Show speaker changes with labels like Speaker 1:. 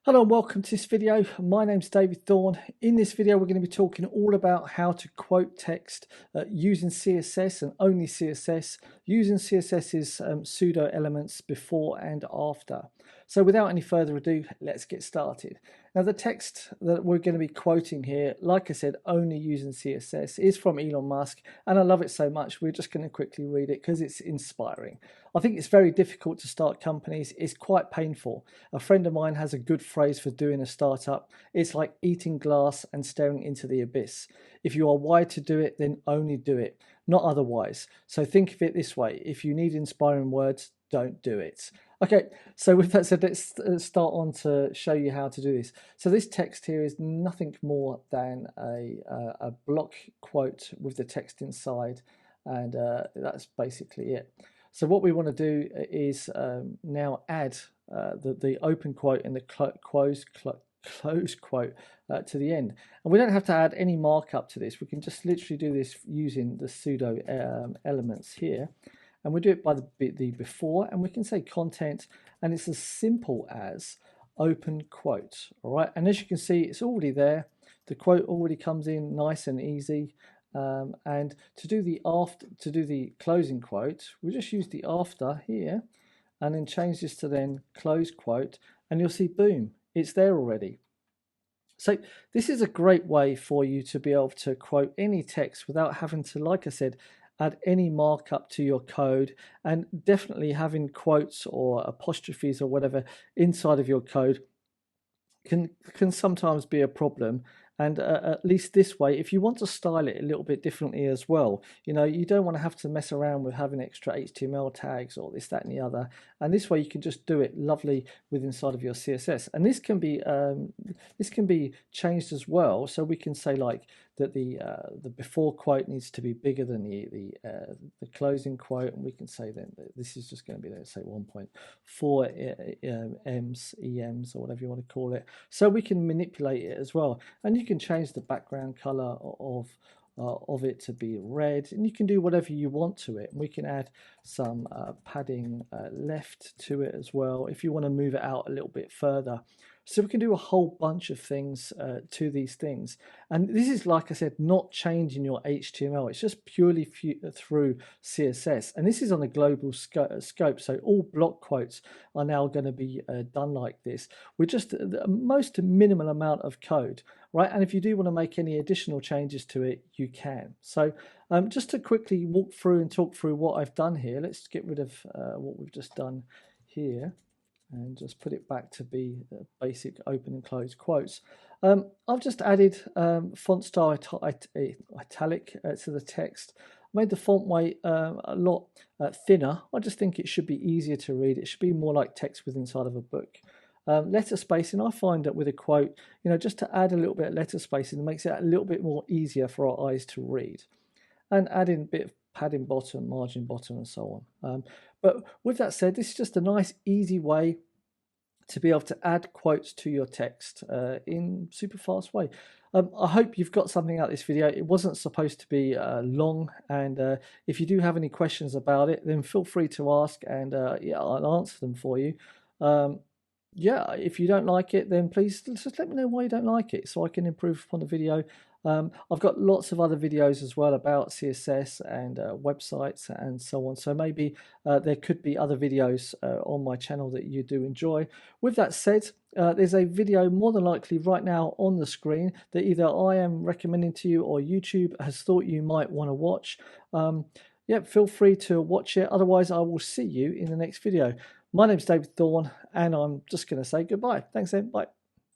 Speaker 1: Hello and welcome to this video. My name's David Thorne. In this video we're going to be talking all about how to quote text using CSS and only CSS, using CSS's pseudo-elements before and after. So without any further ado, let's get started. Now the text that we're going to be quoting here, like I said, only using CSS, is from Elon Musk, and I love it so much we're just going to quickly read it because it's inspiring. I think it's very difficult to start companies. It's quite painful. A friend of mine has a good phrase for doing a startup. It's like eating glass and staring into the abyss. If you are wired to do it, then only do it, not otherwise. So think of it this way: if you need inspiring words, don't do it. Okay, so with that said, let's start on to show you how to do this. So this text here is nothing more than a block quote with the text inside, and that's basically it. So what we want to do is now add the open quote and the close quote to the end. And we don't have to add any markup to this. We can just literally do this using the pseudo elements here. And we do it by the before, and we can say content, and it's as simple as open quote. All right, and as you can see, it's already there. The quote already comes in nice and easy. And to do the closing quote, we just use the after here, and then change this to then close quote, and you'll see, boom, it's there already. So this is a great way for you to be able to quote any text without having to, like I said, add any markup to your code, and definitely having quotes or apostrophes or whatever inside of your code can sometimes be a problem. And at least this way, if you want to style it a little bit differently as well, you know, you don't want to have to mess around with having extra HTML tags or this, that, and the other. And this way, you can just do it lovely with inside of your CSS. And this can be changed as well. So we can say like that the before quote needs to be bigger than the closing quote, and we can say then that this is just going to be, let's say, 1.4 ems or whatever you want to call it. So we can manipulate it as well, and you can change the background color of it to be red, and you can do whatever you want to it. And we can add some padding left to it as well if you want to move it out a little bit further. So we can do a whole bunch of things to these things. And this is, like I said, not changing your HTML. It's just purely through CSS. And this is on a global scope. So all block quotes are now going to be done like this with just the most minimal amount of code, right? And if you do want to make any additional changes to it, you can. So just to quickly walk through and talk through what I've done here, let's get rid of what we've just done here, and just put it back to be basic open and close quotes. I've just added font style italic to the text. Made the font weight a lot thinner. I just think it should be easier to read. It should be more like text with inside of a book. Letter spacing, I find that with a quote, you know, just to add a little bit of letter spacing makes it a little bit more easier for our eyes to read. And adding a bit of padding bottom, margin bottom, and so on. But with that said, this is just a nice, easy way to be able to add quotes to your text in super fast way. I hope you've got something out of this video. It wasn't supposed to be long, and if you do have any questions about it, then feel free to ask, and yeah, I'll answer them for you. Yeah, if you don't like it, then please just let me know why you don't like it so I can improve upon the video. I've got lots of other videos as well about CSS and websites and so on. So maybe there could be other videos on my channel that you do enjoy. With that said, there's a video more than likely right now on the screen that either I am recommending to you or YouTube has thought you might want to watch. Yeah, feel free to watch it. Otherwise, I will see you in the next video. My name's David Thorne, and I'm just going to say goodbye. Thanks then. Bye.